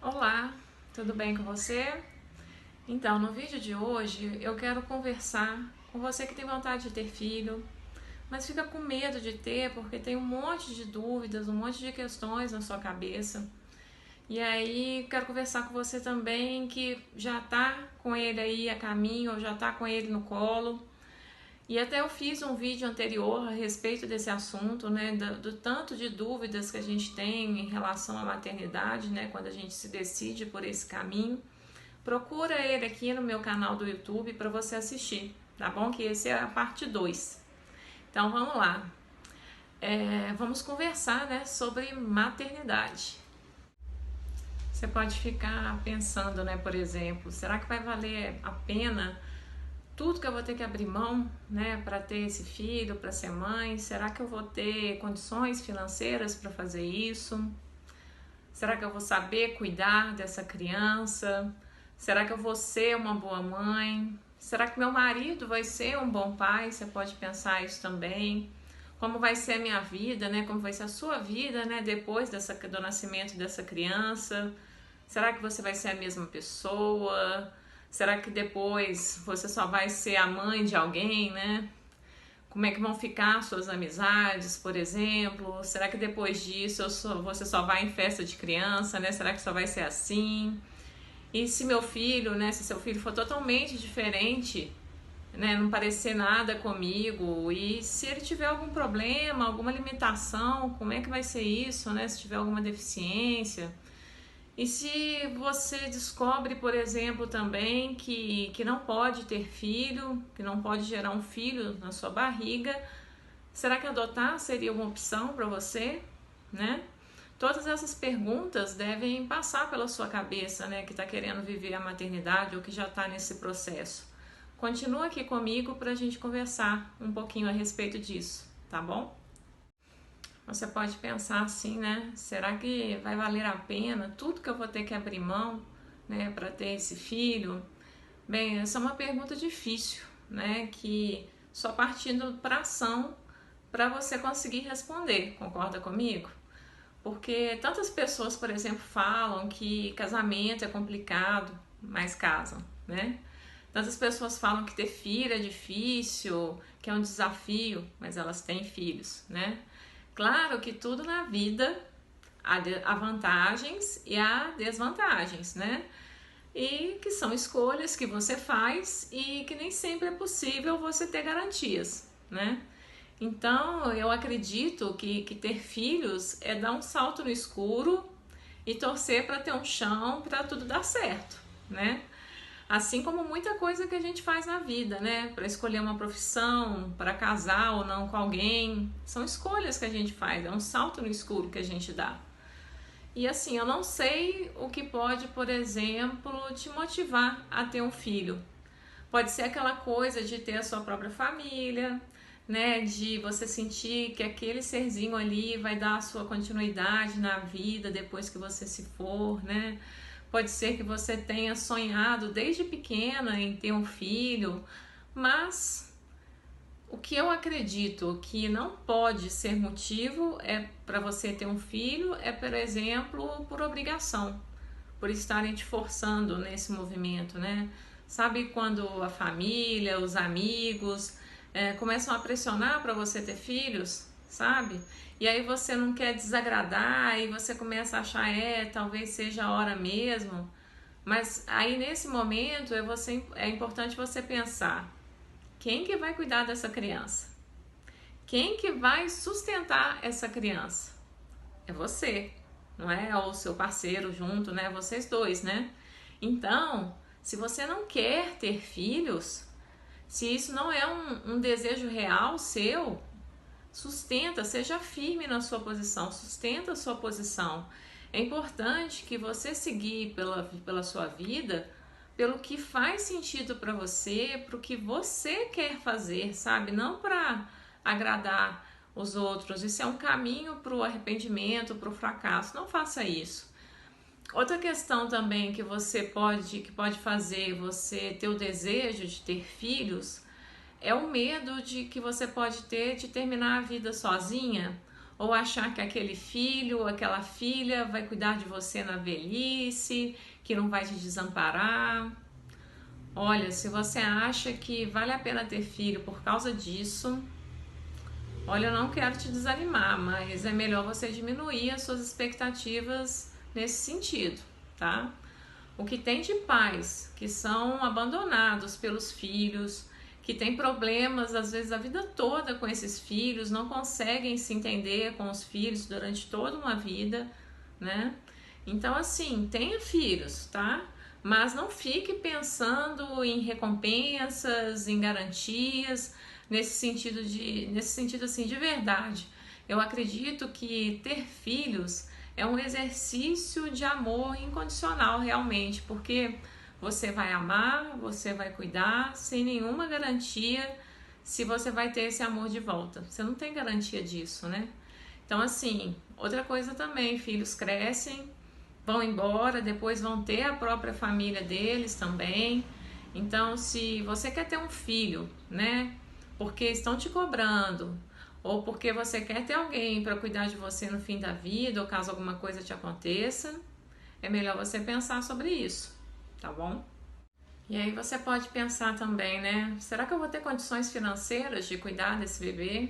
Olá, tudo bem com você? Então, no vídeo de hoje eu quero conversar com você que tem vontade de ter filho, mas fica com medo de ter porque tem um monte de dúvidas, um monte de questões na sua cabeça. E aí quero conversar com você também que já tá com ele aí a caminho, ou já tá com ele no colo. E até eu fiz um vídeo anterior a respeito desse assunto, né, do tanto de dúvidas que a gente tem em relação à maternidade, né, quando a gente se decide por esse caminho. Procura ele aqui no meu canal do YouTube para você assistir, tá bom? Que esse é a parte 2. Então vamos lá. Vamos conversar, né, sobre maternidade. Você pode ficar pensando, né, por exemplo, será que vai valer a pena tudo que eu vou ter que abrir mão, né, para ter esse filho, para ser mãe? Será que eu vou ter condições financeiras para fazer isso? Será que eu vou saber cuidar dessa criança? Será que eu vou ser uma boa mãe? Será que meu marido vai ser um bom pai? Você pode pensar isso também. Como vai ser a minha vida, né? Como vai ser a sua vida, né? Depois do nascimento dessa criança? Será que você vai ser a mesma pessoa? Será que depois você só vai ser a mãe de alguém, né? Como é que vão ficar suas amizades, por exemplo? Será que depois disso você só vai em festa de criança, né? Será que só vai ser assim? E se meu filho, né? Se seu filho for totalmente diferente, né? Não parecer nada comigo, e se ele tiver algum problema, alguma limitação, como é que vai ser isso, né? Se tiver alguma deficiência. E se você descobre, por exemplo, também que não pode ter filho, que não pode gerar um filho na sua barriga, será que adotar seria uma opção para você, né? Todas essas perguntas devem passar pela sua cabeça, né, que está querendo viver a maternidade ou que já está nesse processo. Continua aqui comigo para a gente conversar um pouquinho a respeito disso, tá bom? Você pode pensar assim, né? Será que vai valer a pena tudo que eu vou ter que abrir mão, né, para ter esse filho? Bem, essa é uma pergunta difícil, né? Que só partindo para ação para você conseguir responder. Concorda comigo? Porque tantas pessoas, por exemplo, falam que casamento é complicado, mas casam, né? Tantas pessoas falam que ter filho é difícil, que é um desafio, mas elas têm filhos, né? Claro que tudo na vida há vantagens e há desvantagens, né? E que são escolhas que você faz e que nem sempre é possível você ter garantias, né? Então, eu acredito que ter filhos é dar um salto no escuro e torcer para ter um chão para tudo dar certo, né? Assim como muita coisa que a gente faz na vida, né? Para escolher uma profissão, para casar ou não com alguém, são escolhas que a gente faz, é um salto no escuro que a gente dá. E assim, eu não sei o que pode, por exemplo, te motivar a ter um filho. Pode ser aquela coisa de ter a sua própria família, né? De você sentir que aquele serzinho ali vai dar a sua continuidade na vida depois que você se for, né? Pode ser que você tenha sonhado desde pequena em ter um filho, mas o que eu acredito que não pode ser motivo é para você ter um filho é, por exemplo, por obrigação, por estarem te forçando nesse movimento, né? Sabe quando a família, os amigos começam a pressionar para você ter filhos, sabe? E aí você não quer desagradar e você começa a achar, talvez seja a hora mesmo. Mas aí nesse momento é importante você pensar, quem que vai cuidar dessa criança? Quem que vai sustentar essa criança? É você, não é? Ou o seu parceiro junto, né? Vocês dois, né? Então, se você não quer ter filhos, se isso não é um desejo real seu, sustenta, seja firme na sua posição, sustenta a sua posição. É importante que você seguir pela sua vida, pelo que faz sentido para você, para o que você quer fazer, sabe? Não para agradar os outros. Isso é um caminho para o arrependimento, para o fracasso. Não faça isso. Outra questão também que pode fazer você ter o desejo de ter filhos É o medo de que você pode ter de terminar a vida sozinha, ou achar que aquele filho ou aquela filha vai cuidar de você na velhice, que não vai te desamparar. Olha, se você acha que vale a pena ter filho por causa disso, olha, eu não quero te desanimar, mas é melhor você diminuir as suas expectativas nesse sentido, tá? O que tem de pais que são abandonados pelos filhos, que tem problemas às vezes a vida toda com esses filhos, não conseguem se entender com os filhos durante toda uma vida, né? Então assim, tenha filhos, tá? Mas não fique pensando em recompensas, em garantias, nesse sentido assim de verdade. Eu acredito que ter filhos é um exercício de amor incondicional realmente, porque você vai amar, você vai cuidar, sem nenhuma garantia se você vai ter esse amor de volta. Você não tem garantia disso, né? Então assim, outra coisa também, filhos crescem, vão embora, depois vão ter a própria família deles também. Então se você quer ter um filho, né, porque estão te cobrando, ou porque você quer ter alguém para cuidar de você no fim da vida, ou caso alguma coisa te aconteça, é melhor você pensar sobre isso, tá bom? E aí você pode pensar também, né? Será que eu vou ter condições financeiras de cuidar desse bebê?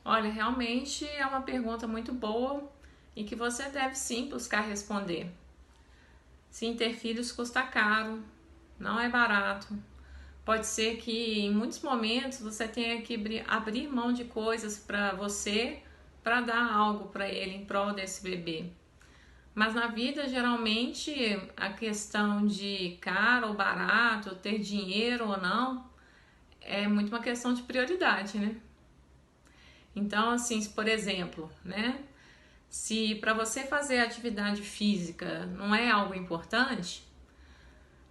Olha, realmente é uma pergunta muito boa e que você deve sim buscar responder. Sim, ter filhos custa caro, não é barato. Pode ser que em muitos momentos você tenha que abrir mão de coisas para você, para dar algo para ele em prol desse bebê. Mas na vida, geralmente, a questão de caro ou barato, ter dinheiro ou não, é muito uma questão de prioridade, né? Então, assim, por exemplo, né? Se para você fazer atividade física não é algo importante,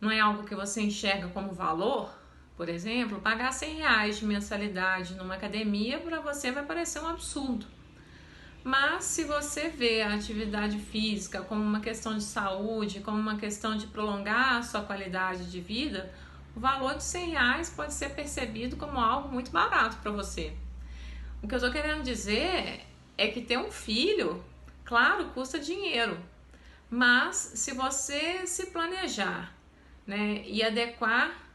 não é algo que você enxerga como valor, por exemplo, pagar R$100 de mensalidade numa academia para você vai parecer um absurdo. Mas se você vê a atividade física como uma questão de saúde, como uma questão de prolongar a sua qualidade de vida, o valor de R$100 pode ser percebido como algo muito barato para você. O que eu estou querendo dizer é que ter um filho, claro, custa dinheiro, mas se você se planejar, né, e adequar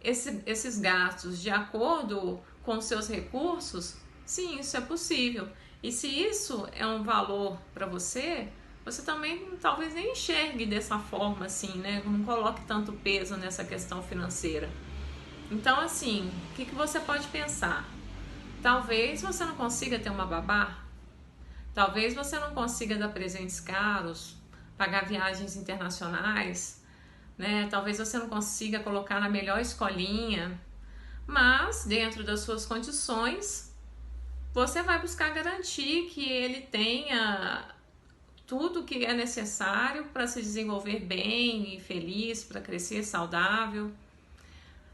esses gastos de acordo com os seus recursos, sim, isso é possível. E se isso é um valor para você, você também talvez nem enxergue dessa forma assim, né? Não coloque tanto peso nessa questão financeira. Então, assim, o que você pode pensar? Talvez você não consiga ter uma babá, talvez você não consiga dar presentes caros, pagar viagens internacionais, né? Talvez você não consiga colocar na melhor escolinha, mas dentro das suas condições, você vai buscar garantir que ele tenha tudo que é necessário para se desenvolver bem e feliz, para crescer saudável.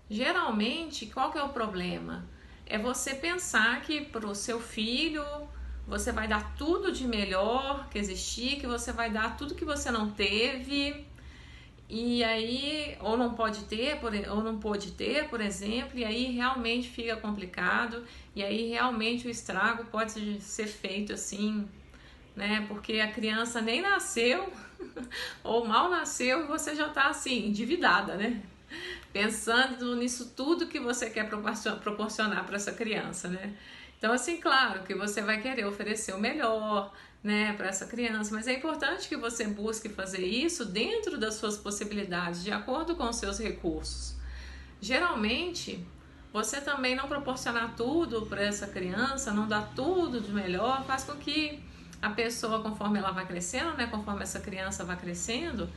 Geralmente, qual que é o problema? É você pensar que para o seu filho você vai dar tudo de melhor que existir, que você vai dar tudo que você não teve, e aí ou não pode ter, ou não pôde ter, por exemplo, e aí realmente fica complicado, e aí realmente o estrago pode ser feito assim, né? Porque a criança nem nasceu ou mal nasceu e você já tá assim, endividada, né? Pensando nisso tudo que você quer proporcionar para essa criança, né? Então, assim, claro que você vai querer oferecer o melhor, né, para essa criança, mas é importante que você busque fazer isso dentro das suas possibilidades, de acordo com os seus recursos. Geralmente, você também não proporcionar tudo para essa criança, não dar tudo de melhor, faz com que a pessoa, conforme ela vai crescendo, né, conforme essa criança vai crescendo,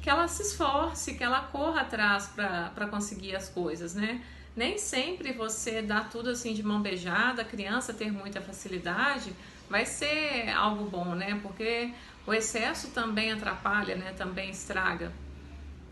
que ela se esforce, que ela corra atrás para conseguir as coisas, né? Nem sempre você dá tudo assim de mão beijada, a criança ter muita facilidade, vai ser algo bom, né? Porque o excesso também atrapalha, né? Também estraga.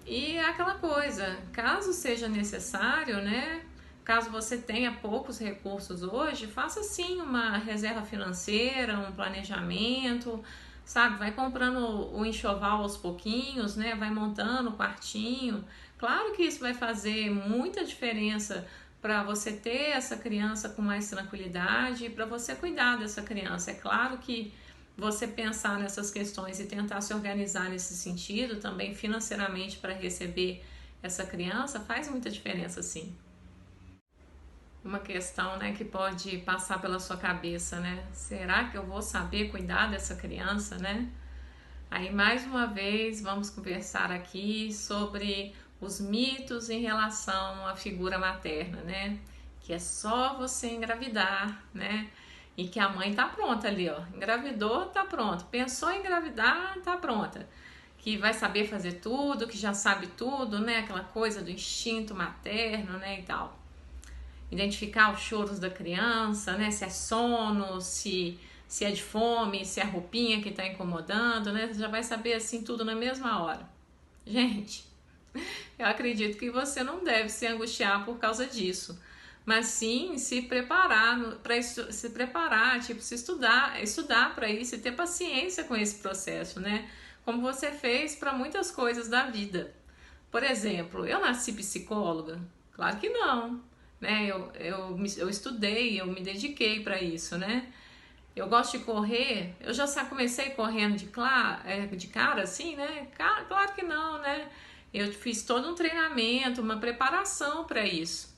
E é aquela coisa, caso seja necessário, né? Caso você tenha poucos recursos hoje, faça sim uma reserva financeira, um planejamento, sabe? Vai comprando o enxoval aos pouquinhos, né? Vai montando o quartinho. Claro que isso vai fazer muita diferença para você ter essa criança com mais tranquilidade e para você cuidar dessa criança. É claro que você pensar nessas questões e tentar se organizar nesse sentido, também financeiramente, para receber essa criança, faz muita diferença, sim. Uma questão, né, que pode passar pela sua cabeça, né? Será que eu vou saber cuidar dessa criança, né? Aí, mais uma vez, vamos conversar aqui sobre os mitos em relação à figura materna, né? Que é só você engravidar, né? E que a mãe tá pronta ali, ó. Engravidou, tá pronto. Pensou em engravidar, tá pronta. Que vai saber fazer tudo, que já sabe tudo, né? Aquela coisa do instinto materno, né? E tal. Identificar os choros da criança, né? Se é sono, se é de fome, se é a roupinha que tá incomodando, né? Você já vai saber assim tudo na mesma hora. Gente, eu acredito que você não deve se angustiar por causa disso, mas sim se preparar para se preparar, tipo, se estudar para isso e ter paciência com esse processo, né? Como você fez para muitas coisas da vida. Por exemplo, eu nasci psicóloga? Claro que não, né? Eu estudei, eu me dediquei para isso, né? Eu gosto de correr, eu já comecei correndo de cara, assim, né? Claro que não, né? Eu fiz todo um treinamento, uma preparação para isso.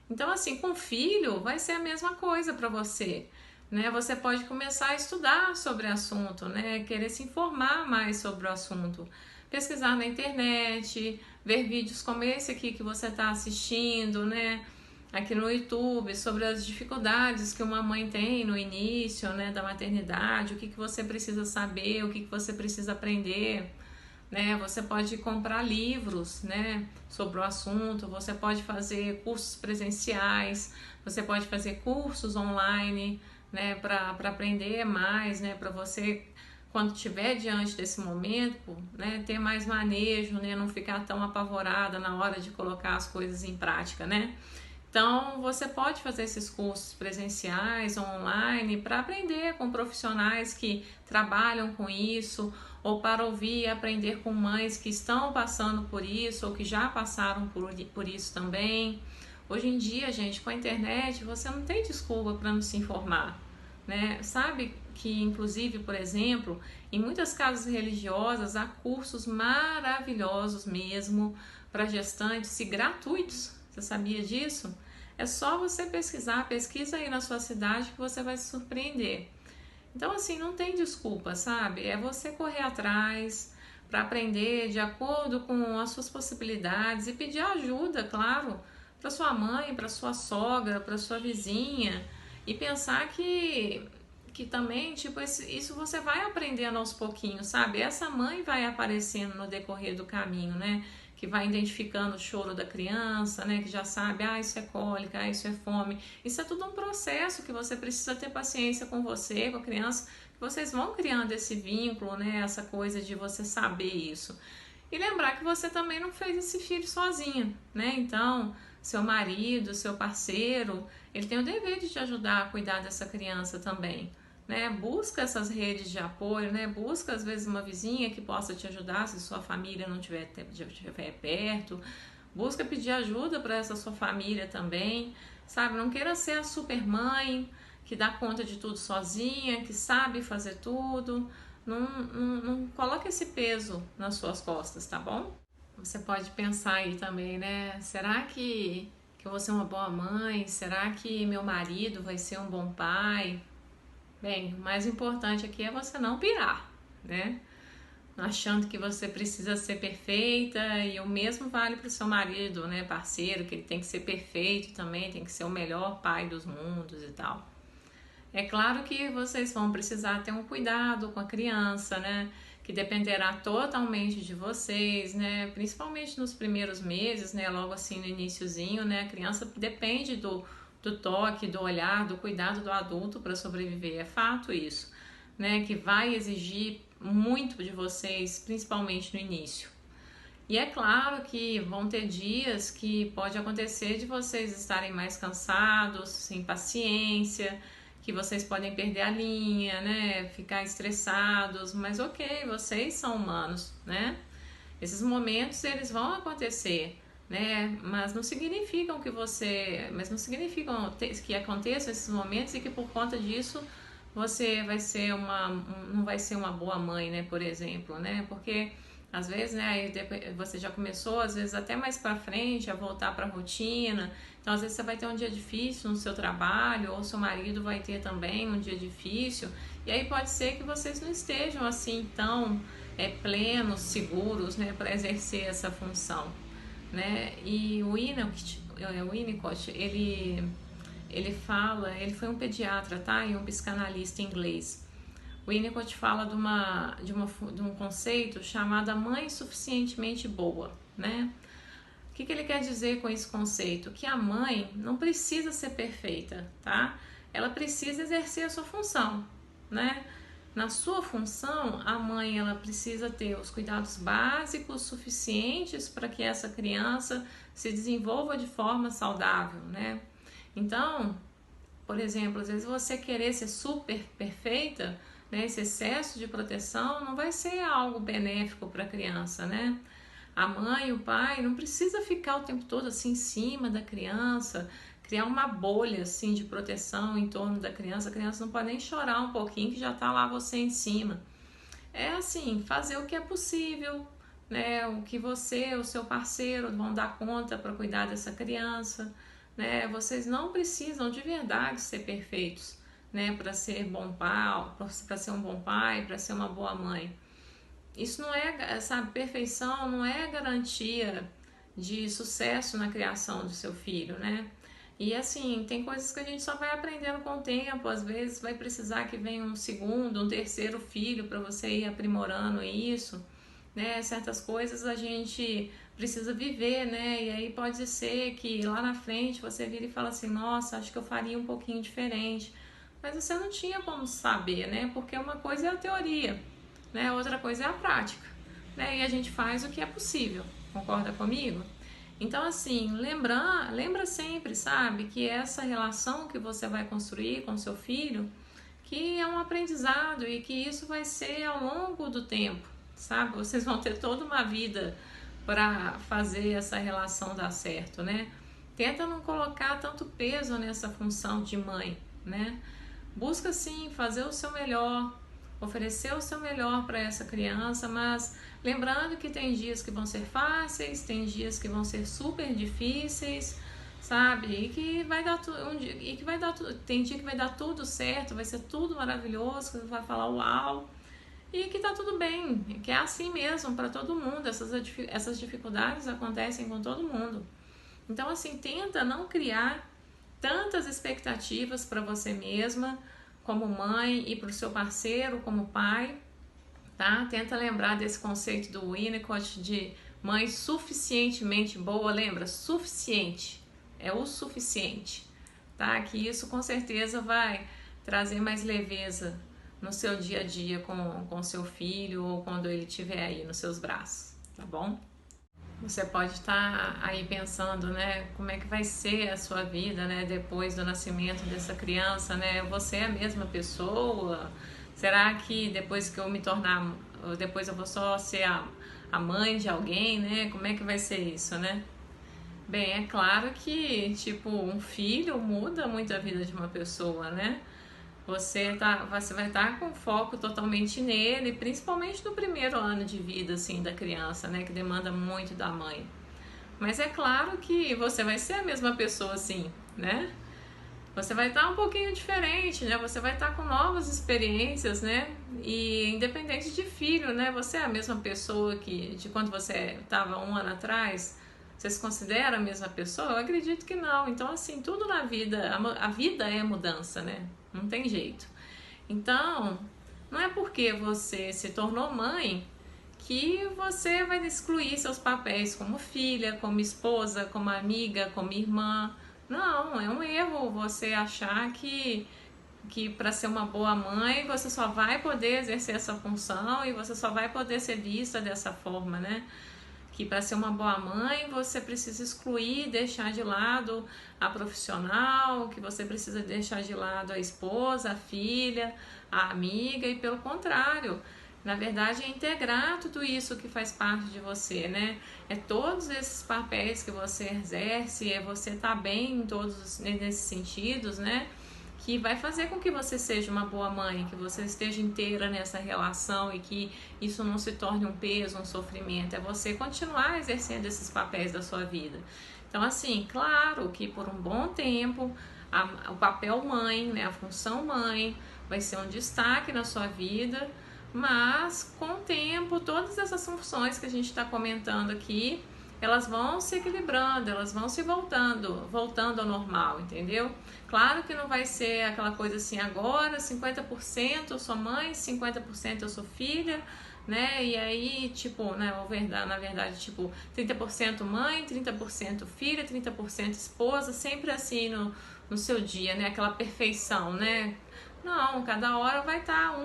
Então, assim, com filho vai ser a mesma coisa para você, né? Você pode começar a estudar sobre o assunto, né? Querer se informar mais sobre o assunto, pesquisar na internet, ver vídeos como esse aqui que você está assistindo, né? Aqui no YouTube, sobre as dificuldades que uma mãe tem no início, né, da maternidade, o que você precisa saber, o que você precisa aprender, né? Você pode comprar livros, né, sobre o assunto, você pode fazer cursos presenciais, você pode fazer cursos online, né, para aprender mais, né, para você, quando estiver diante desse momento, né, ter mais manejo, né, não ficar tão apavorada na hora de colocar as coisas em prática, né? Então, você pode fazer esses cursos presenciais, online, para aprender com profissionais que trabalham com isso, ou para ouvir e aprender com mães que estão passando por isso, ou que já passaram por isso também. Hoje em dia, gente, com a internet, você não tem desculpa para não se informar, né? Sabe que, inclusive, por exemplo, em muitas casas religiosas, há cursos maravilhosos mesmo para gestantes e gratuitos. Você sabia disso? É só você pesquisar, pesquisa aí na sua cidade que você vai se surpreender. Então, assim, não tem desculpa, sabe? É você correr atrás para aprender de acordo com as suas possibilidades e pedir ajuda, claro, para sua mãe, para sua sogra, para sua vizinha, e pensar que também, tipo, isso você vai aprendendo aos pouquinhos, sabe? Essa mãe vai aparecendo no decorrer do caminho, né? Que vai identificando o choro da criança, né? Que já sabe, isso é cólica, isso é fome. Isso é tudo um processo que você precisa ter paciência com você, com a criança, que vocês vão criando esse vínculo, né? Essa coisa de você saber isso. E lembrar que você também não fez esse filho sozinha, né? Então, seu marido, seu parceiro, ele tem o dever de te ajudar a cuidar dessa criança também, né? Busca essas redes de apoio, né? Busca às vezes uma vizinha que possa te ajudar se sua família não estiver perto. Busca pedir ajuda para essa sua família também, sabe? Não queira ser a super mãe que dá conta de tudo sozinha, que sabe fazer tudo. Não coloque esse peso nas suas costas, tá bom? Você pode pensar aí também, né? Será que eu vou ser uma boa mãe? Será que meu marido vai ser um bom pai? Bem, o mais importante aqui é você não pirar, né? Achando que você precisa ser perfeita, e o mesmo vale para o seu marido, né, parceiro, que ele tem que ser perfeito também, tem que ser o melhor pai dos mundos e tal. É claro que vocês vão precisar ter um cuidado com a criança, né? Que dependerá totalmente de vocês, né? Principalmente nos primeiros meses, né? Logo assim no iniciozinho, né? A criança depende do toque, do olhar, do cuidado do adulto para sobreviver. É fato isso, né? Que vai exigir muito de vocês, principalmente no início. E é claro que vão ter dias que pode acontecer de vocês estarem mais cansados, sem paciência, que vocês podem perder a linha, né? Ficar estressados, mas ok, vocês são humanos, né? Esses momentos eles vão acontecer, né? Mas não significam que aconteçam esses momentos e que por conta disso você vai ser não vai ser uma boa mãe, né? Por exemplo, né? Porque às vezes, né? Aí você já começou, às vezes até mais para frente, a voltar para a rotina. Então, às vezes você vai ter um dia difícil no seu trabalho, ou seu marido vai ter também um dia difícil. E aí pode ser que vocês não estejam assim tão plenos, seguros, né? Para exercer essa função, né? E o Winnicott, ele fala, ele foi um pediatra, tá? E um psicanalista inglês. O Winnicott fala de um conceito chamado a mãe suficientemente boa, né? O que ele quer dizer com esse conceito? Que a mãe não precisa ser perfeita, tá? Ela precisa exercer a sua função, né? Na sua função, a mãe ela precisa ter os cuidados básicos suficientes para que essa criança se desenvolva de forma saudável, né? Então, por exemplo, às vezes você querer ser super perfeita, né, esse excesso de proteção não vai ser algo benéfico para a criança, né? A mãe e o pai não precisa ficar o tempo todo assim em cima da criança, criar uma bolha assim de proteção em torno da criança. A criança não pode nem chorar um pouquinho que já tá lá você em cima. É assim, fazer o que é possível, né? O que você, o seu parceiro vão dar conta para cuidar dessa criança, né? Vocês não precisam de verdade ser perfeitos, né? Para ser bom pai, para ser um bom pai, para ser uma boa mãe. Isso não é, essa perfeição não é garantia de sucesso na criação do seu filho, né? E assim, tem coisas que a gente só vai aprendendo com o tempo, às vezes vai precisar que venha um segundo, um terceiro filho para você ir aprimorando isso, né? Certas coisas a gente precisa viver, né? E aí pode ser que lá na frente você vira e fala assim, nossa, acho que eu faria um pouquinho diferente. Mas você não tinha como saber, né? Porque uma coisa é a teoria, né? Outra coisa é a prática, né? E a gente faz o que é possível, concorda comigo? Então, assim, lembra sempre, sabe, que essa relação que você vai construir com seu filho, que é um aprendizado e que isso vai ser ao longo do tempo, sabe? Vocês vão ter toda uma vida para fazer essa relação dar certo, né? Tenta não colocar tanto peso nessa função de mãe, né? Busca sim fazer o seu melhor, oferecer o seu melhor para essa criança, mas lembrando que tem dias que vão ser fáceis, tem dias que vão ser super difíceis, sabe? E que vai dar tem dia que vai dar tudo certo, vai ser tudo maravilhoso, que você vai falar uau. E que tá tudo bem, que é assim mesmo para todo mundo, essas dificuldades acontecem com todo mundo. Então assim, tenta não criar tantas expectativas para você mesma, como mãe, e para o seu parceiro como pai, tá? Tenta lembrar desse conceito do Winnicott de mãe suficientemente boa, lembra? Suficiente, é o suficiente, tá? Que isso com certeza vai trazer mais leveza no seu dia a dia com seu filho ou quando ele estiver aí nos seus braços, tá bom? Você pode estar aí pensando, né, como é que vai ser a sua vida, né, depois do nascimento dessa criança, né? Você é a mesma pessoa? Será que depois que eu me tornar, depois eu vou só ser a mãe de alguém, né? Como é que vai ser isso, né? Bem, é claro que, tipo, um filho muda muito a vida de uma pessoa, né? Você vai estar com foco totalmente nele, principalmente no primeiro ano de vida, assim, da criança, né? Que demanda muito da mãe. Mas é claro que você vai ser a mesma pessoa, assim, né? Você vai estar um pouquinho diferente, né? Você vai estar com novas experiências, né? E independente de filho, né? Você é a mesma pessoa que de quando você estava um ano atrás. Você se considera a mesma pessoa? Eu acredito que não. Então, assim, tudo na vida, a vida é mudança, né? Não tem jeito. Então, não é porque você se tornou mãe que você vai excluir seus papéis como filha, como esposa, como amiga, como irmã. Não, é um erro você achar que para ser uma boa mãe você só vai poder exercer essa função e você só vai poder ser vista dessa forma, né? Que para ser uma boa mãe você precisa excluir, deixar de lado a profissional, que você precisa deixar de lado a esposa, a filha, a amiga, e pelo contrário, Na verdade, é integrar tudo isso que faz parte de você, né? É todos esses papéis que você exerce, é você estar bem em todos nesses sentidos, né? Que vai fazer com que você seja uma boa mãe, que você esteja inteira nessa relação e que isso não se torne um peso, um sofrimento. É você continuar exercendo esses papéis da sua vida. Então, assim, claro que por um bom tempo o papel mãe, né, a função mãe vai ser um destaque na sua vida, mas com o tempo todas essas funções que a gente está comentando aqui, elas vão se equilibrando, elas vão se voltando ao normal, entendeu? Claro que não vai ser aquela coisa assim, agora 50% eu sou mãe, 50% eu sou filha, né? E aí, tipo, né, na verdade, tipo, 30% mãe, 30% filha, 30% esposa, sempre assim no seu dia, né? Aquela perfeição, né? Não, cada hora vai estar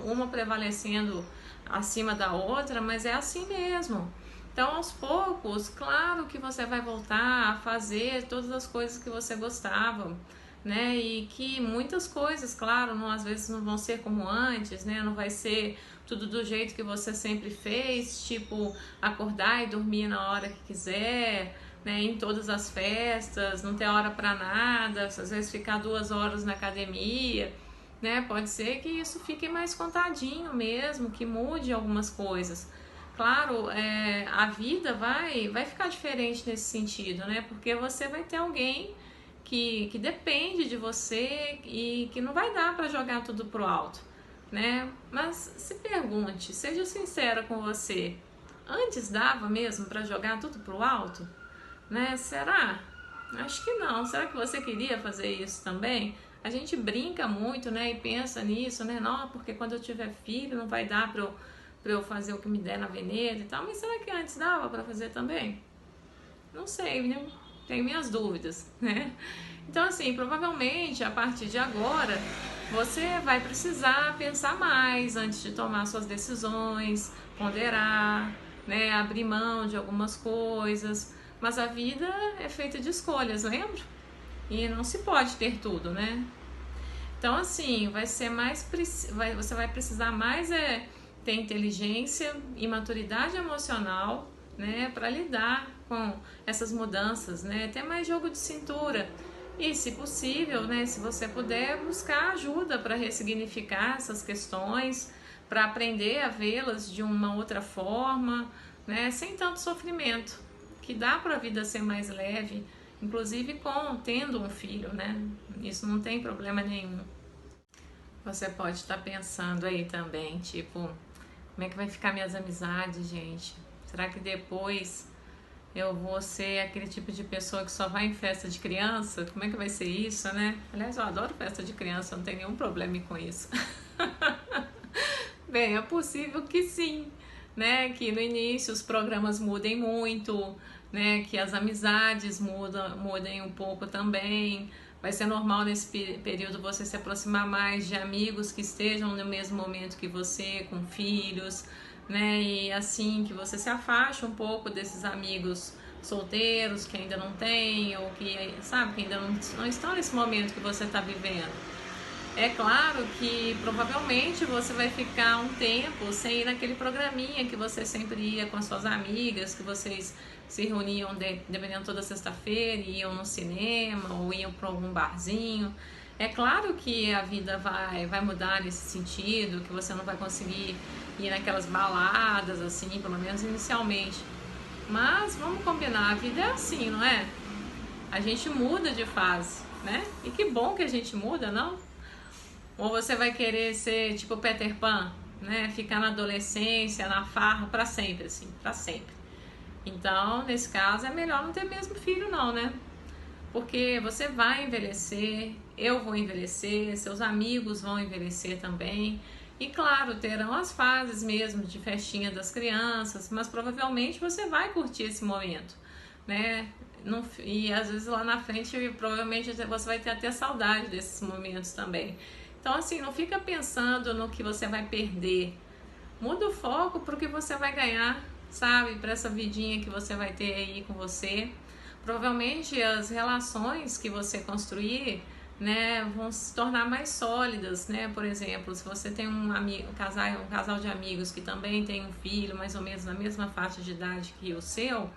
uma prevalecendo acima da outra, mas é assim mesmo. Então, aos poucos, claro que você vai voltar a fazer todas as coisas que você gostava, né? E que muitas coisas, claro, às vezes não vão ser como antes, né? Não vai ser tudo do jeito que você sempre fez, tipo acordar e dormir na hora que quiser, né? Em todas as festas, não ter hora para nada, às vezes ficar 2 horas na academia, né? Pode ser que isso fique mais contadinho mesmo, que mude algumas coisas. Claro, a vida vai ficar diferente nesse sentido, né? Porque você vai ter alguém que depende de você e que não vai dar para jogar tudo pro alto, né? Mas se pergunte, seja sincera com você, antes dava mesmo para jogar tudo pro alto, né? Será? Acho que não. Será que você queria fazer isso também? A gente brinca muito, né? E pensa nisso, né? Não, porque quando eu tiver filho não vai dar para eu fazer o que me der na veneta e tal. Mas será que antes dava para fazer também? Não sei, né? Tenho minhas dúvidas, né? Então, assim, provavelmente a partir de agora você vai precisar pensar mais antes de tomar suas decisões, ponderar, né? Abrir mão de algumas coisas. Mas a vida é feita de escolhas, lembra? E não se pode ter tudo, né? Então, assim, você vai precisar mais ter inteligência e maturidade emocional, né, para lidar com essas mudanças, né? Ter mais jogo de cintura. E, se possível, né, se você puder, buscar ajuda para ressignificar essas questões, para aprender a vê-las de uma outra forma, né, sem tanto sofrimento, que dá para a vida ser mais leve, inclusive tendo um filho, né? Isso não tem problema nenhum. Você pode estar pensando aí também, tipo, como é que vai ficar minhas amizades, gente? Será que depois eu vou ser aquele tipo de pessoa que só vai em festa de criança? Como é que vai ser isso, né? Aliás, eu adoro festa de criança, não tem nenhum problema com isso. Bem, é possível que sim, né? Que no início os programas mudem muito, né? Que as amizades mudem um pouco também. Vai ser normal nesse período você se aproximar mais de amigos que estejam no mesmo momento que você, com filhos, né? E assim que você se afaste um pouco desses amigos solteiros que ainda não têm, ou que, sabe, que ainda não estão nesse momento que você está vivendo. É claro que provavelmente você vai ficar um tempo sem ir naquele programinha que você sempre ia com as suas amigas, que vocês se reuniam dependendo toda sexta-feira, iam no cinema ou iam para algum barzinho. É claro que a vida vai mudar nesse sentido, que você não vai conseguir ir naquelas baladas assim, pelo menos inicialmente. Mas vamos combinar, a vida é assim, não é? A gente muda de fase, né? E que bom que a gente muda, não? Ou você vai querer ser tipo Peter Pan, né? Ficar na adolescência, na farra, pra sempre, assim, pra sempre. Então, nesse caso, é melhor não ter mesmo filho, não, né? Porque você vai envelhecer, eu vou envelhecer, seus amigos vão envelhecer também. E claro, terão as fases mesmo de festinha das crianças, mas provavelmente você vai curtir esse momento, né? E às vezes lá na frente, provavelmente você vai ter até saudade desses momentos também. Então, assim, não fica pensando no que você vai perder. Muda o foco para o que você vai ganhar, sabe? Para essa vidinha que você vai ter aí com você. Provavelmente as relações que você construir, né, vão se tornar mais sólidas, né? Por exemplo, se você tem um casal de amigos que também tem um filho mais ou menos na mesma faixa de idade que o seu,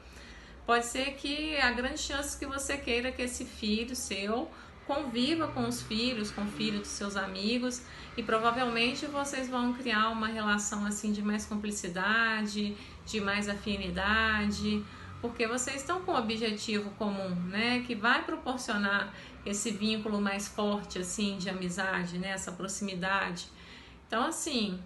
pode ser que há grandes chances que você queira que esse filho seu conviva com os filhos, com o filho dos seus amigos, e provavelmente vocês vão criar uma relação assim de mais cumplicidade, de mais afinidade, porque vocês estão com um objetivo comum, né, que vai proporcionar esse vínculo mais forte assim de amizade, né, essa proximidade. Então assim,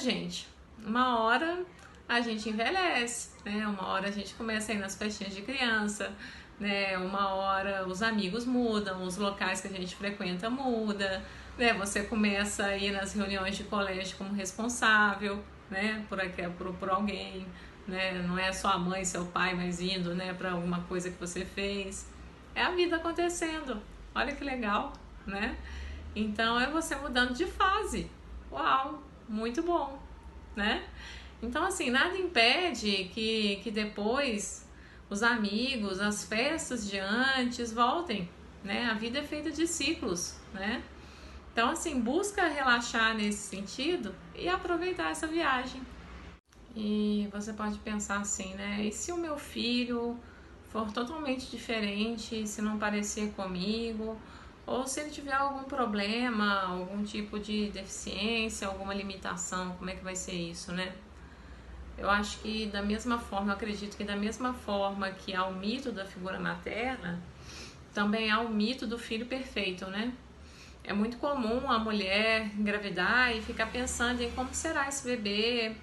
gente, uma hora a gente envelhece, né? Uma hora a gente começa a ir nas festinhas de criança, né? Uma hora os amigos mudam, os locais que a gente frequenta muda, né? Você começa a ir nas reuniões de colégio como responsável, né? Por alguém, né? Não é só a mãe, seu pai, mas indo, né? Para alguma coisa que você fez. É a vida acontecendo. Olha que legal, né? Então é você mudando de fase. Uau, muito bom, né? Então, assim, nada impede que depois os amigos, as festas de antes voltem, né? A vida é feita de ciclos, né? Então, assim, busca relaxar nesse sentido e aproveitar essa viagem. E você pode pensar assim, né? E se o meu filho for totalmente diferente, se não parecer comigo, ou se ele tiver algum problema, algum tipo de deficiência, alguma limitação, como é que vai ser isso, né? Eu acho que da mesma forma, eu acredito que da mesma forma que há o mito da figura materna, também há o mito do filho perfeito, né? É muito comum a mulher engravidar e ficar pensando em como será esse bebê,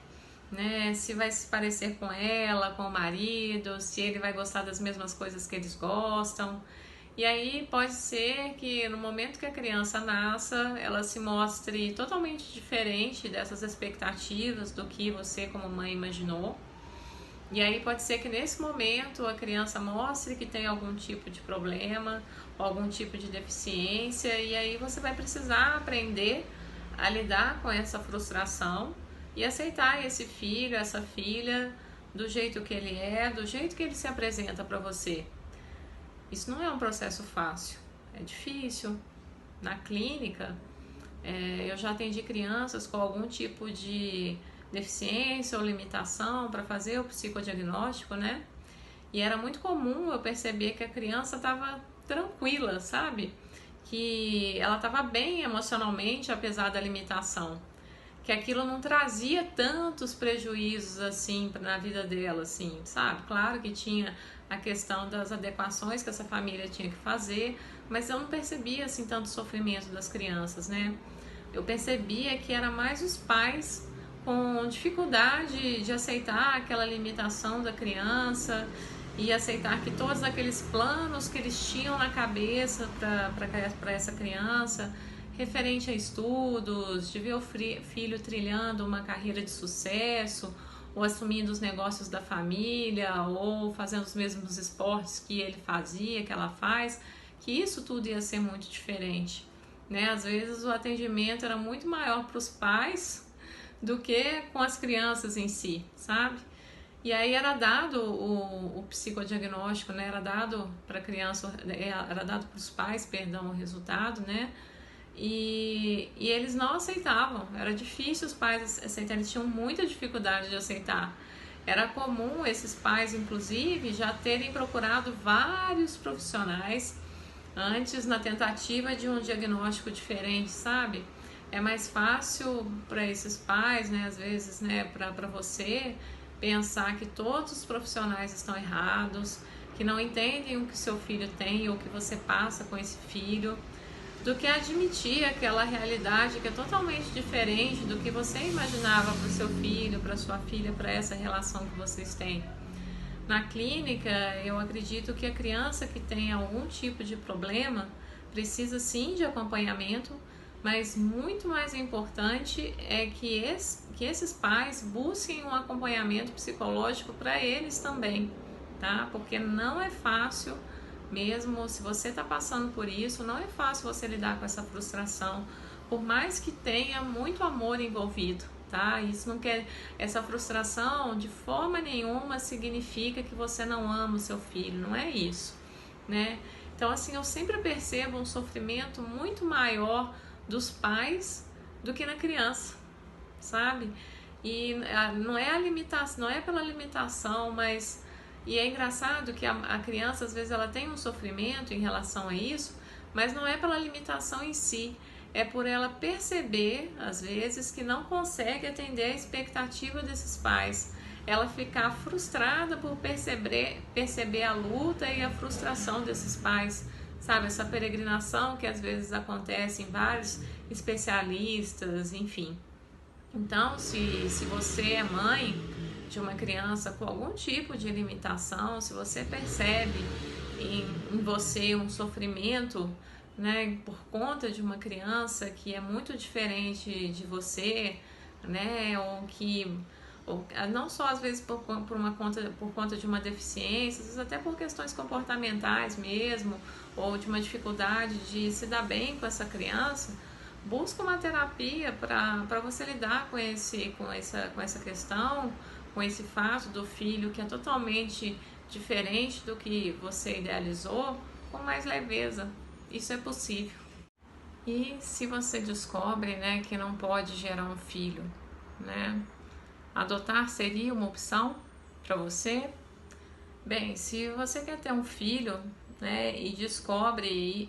né? Se vai se parecer com ela, com o marido, se ele vai gostar das mesmas coisas que eles gostam. E aí pode ser que no momento que a criança nasça, ela se mostre totalmente diferente dessas expectativas do que você como mãe imaginou. E aí pode ser que nesse momento a criança mostre que tem algum tipo de problema, algum tipo de deficiência, e aí você vai precisar aprender a lidar com essa frustração e aceitar esse filho, essa filha, do jeito que ele é, do jeito que ele se apresenta para você. Isso não é um processo fácil, é difícil. Na clínica, eu já atendi crianças com algum tipo de deficiência ou limitação para fazer o psicodiagnóstico, né? E era muito comum eu perceber que a criança estava tranquila, sabe? Que ela estava bem emocionalmente, apesar da limitação. Que aquilo não trazia tantos prejuízos assim na vida dela, assim, sabe? Claro que tinha a questão das adequações que essa família tinha que fazer, mas eu não percebia assim tanto sofrimento das crianças, né? Eu percebia que era mais os pais com dificuldade de aceitar aquela limitação da criança e aceitar que todos aqueles planos que eles tinham na cabeça para essa criança, referente a estudos, de ver o filho trilhando uma carreira de sucesso, ou assumindo os negócios da família, ou fazendo os mesmos esportes que ele fazia, que ela faz, que isso tudo ia ser muito diferente, né? Às vezes o atendimento era muito maior para os pais do que com as crianças em si, sabe? E aí era dado o psicodiagnóstico, né? Era dado para a criança, era dado para os pais, perdão, o resultado, né? E eles não aceitavam, era difícil os pais aceitarem, eles tinham muita dificuldade de aceitar. Era comum esses pais, inclusive, já terem procurado vários profissionais antes na tentativa de um diagnóstico diferente, sabe? É mais fácil para esses pais, né, às vezes, né, para você pensar que todos os profissionais estão errados, que não entendem o que seu filho tem ou o que você passa com esse filho, do que admitir aquela realidade que é totalmente diferente do que você imaginava para o seu filho, para sua filha, para essa relação que vocês têm. Na clínica, eu acredito que a criança que tem algum tipo de problema precisa sim de acompanhamento, mas muito mais importante é que esses pais busquem um acompanhamento psicológico para eles também, tá? Porque não é fácil. Mesmo se você está passando por isso, não é fácil você lidar com essa frustração, por mais que tenha muito amor envolvido, tá? Isso não quer, essa frustração de forma nenhuma significa que você não ama o seu filho, não é isso, né? Então, assim, eu sempre percebo um sofrimento muito maior dos pais do que na criança, sabe? E não é a limitação, não é pela limitação, mas e é engraçado que a criança às vezes ela tem um sofrimento em relação a isso, mas não é pela limitação em si, é por ela perceber às vezes que não consegue atender a expectativa desses pais. Ela ficar frustrada por perceber a luta e a frustração desses pais, sabe? Essa peregrinação que às vezes acontece em vários especialistas, enfim. Então, se você é mãe de uma criança com algum tipo de limitação, se você percebe em você um sofrimento, né, por conta de uma criança que é muito diferente de você, né, ou não só às vezes por conta de uma deficiência, às vezes até por questões comportamentais mesmo, ou de uma dificuldade de se dar bem com essa criança, busca uma terapia para você lidar com essa questão, com esse fato do filho que é totalmente diferente do que você idealizou, com mais leveza. Isso é possível. E se você descobre, né, que não pode gerar um filho, né, adotar seria uma opção para você? Bem, se você quer ter um filho, né, e descobre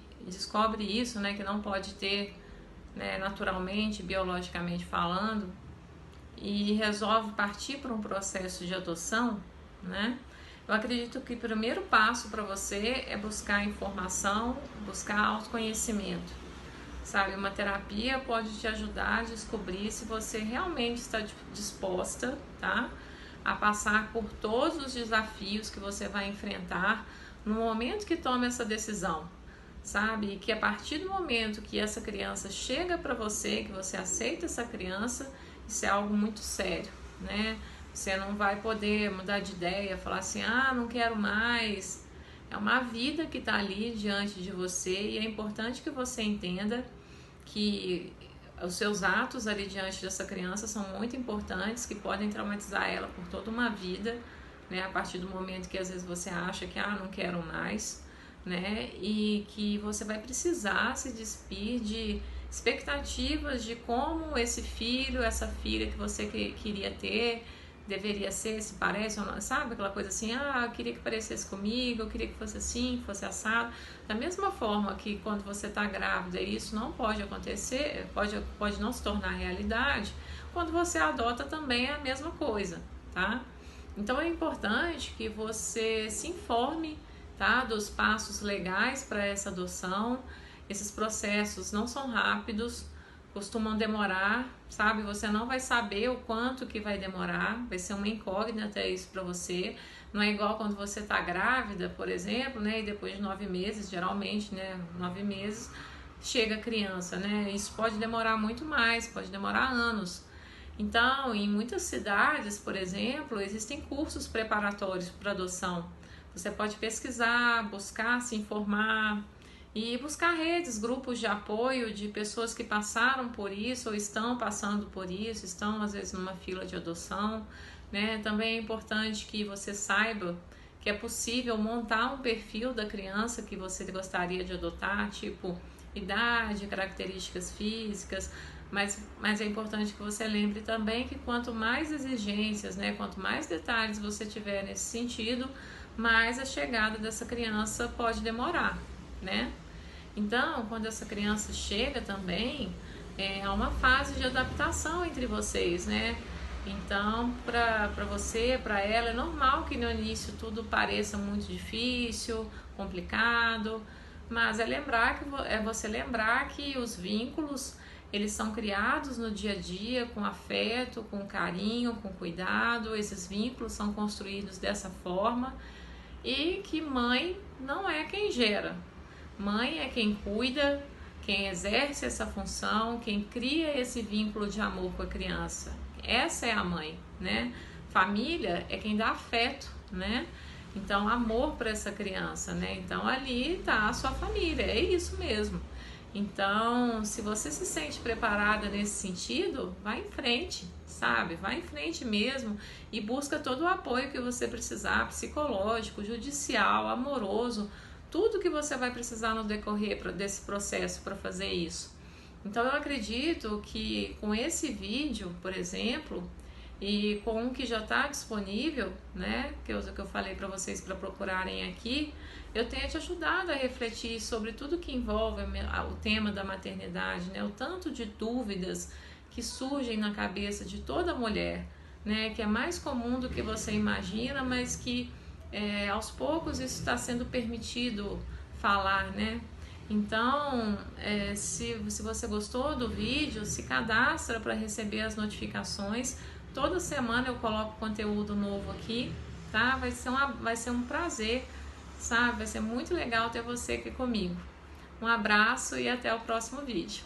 isso, né, que não pode ter, né, naturalmente, biologicamente falando, e resolve partir para um processo de adoção, né? Eu acredito que o primeiro passo para você é buscar informação, buscar autoconhecimento, sabe? Uma terapia pode te ajudar a descobrir se você realmente está disposta, tá? A passar por todos os desafios que você vai enfrentar no momento que toma essa decisão, sabe? E que a partir do momento que essa criança chega para você, que você aceita essa criança, isso é algo muito sério, né? Você não vai poder mudar de ideia, falar assim, não quero mais. É uma vida que está ali diante de você e é importante que você entenda que os seus atos ali diante dessa criança são muito importantes, que podem traumatizar ela por toda uma vida, né? A partir do momento que às vezes você acha que, não quero mais, né? E que você vai precisar se despir de expectativas de como esse filho, essa filha que você queria ter, deveria ser, se parece ou não, sabe? Aquela coisa assim, eu queria que parecesse comigo, eu queria que fosse assim, que fosse assado. Da mesma forma que quando você está grávida isso não pode acontecer, pode não se tornar realidade, quando você adota também é a mesma coisa, tá? Então é importante que você se informe, tá, dos passos legais para essa adoção. Esses processos não são rápidos, costumam demorar, sabe? Você não vai saber o quanto que vai demorar, vai ser uma incógnita isso para você. Não é igual quando você está grávida, por exemplo, né? E depois de 9 meses, geralmente, né? 9 meses, chega a criança, né? Isso pode demorar muito mais, pode demorar anos. Então, em muitas cidades, por exemplo, existem cursos preparatórios para adoção. Você pode pesquisar, buscar, se informar e buscar redes, grupos de apoio de pessoas que passaram por isso ou estão passando por isso, estão às vezes numa fila de adoção, né? Também é importante que você saiba que é possível montar um perfil da criança que você gostaria de adotar, tipo idade, características físicas, mas é importante que você lembre também que quanto mais exigências, né, quanto mais detalhes você tiver nesse sentido, mais a chegada dessa criança pode demorar, né? Então, quando essa criança chega também, há uma fase de adaptação entre vocês, né? Então, para você, para ela, é normal que no início tudo pareça muito difícil, complicado, mas é você lembrar que os vínculos, eles são criados no dia a dia com afeto, com carinho, com cuidado. Esses vínculos são construídos dessa forma e que mãe não é quem gera. Mãe é quem cuida, quem exerce essa função, quem cria esse vínculo de amor com a criança. Essa é a mãe, né? Família é quem dá afeto, né? Então, amor para essa criança, né? Então, ali está a sua família, é isso mesmo. Então, se você se sente preparada nesse sentido, vai em frente, sabe? Vai em frente mesmo e busca todo o apoio que você precisar, psicológico, judicial, amoroso, tudo que você vai precisar no decorrer desse processo para fazer isso. Então eu acredito que com esse vídeo, por exemplo, e com o que já está disponível, né, que eu falei para vocês para procurarem aqui, eu tenho te ajudado a refletir sobre tudo que envolve o tema da maternidade, né, o tanto de dúvidas que surgem na cabeça de toda mulher, né, que é mais comum do que você imagina, mas que aos poucos isso está sendo permitido falar, né? Então, se você gostou do vídeo, se cadastra para receber as notificações. Toda semana eu coloco conteúdo novo aqui, tá? Vai ser um prazer, sabe? Vai ser muito legal ter você aqui comigo. Um abraço e até o próximo vídeo.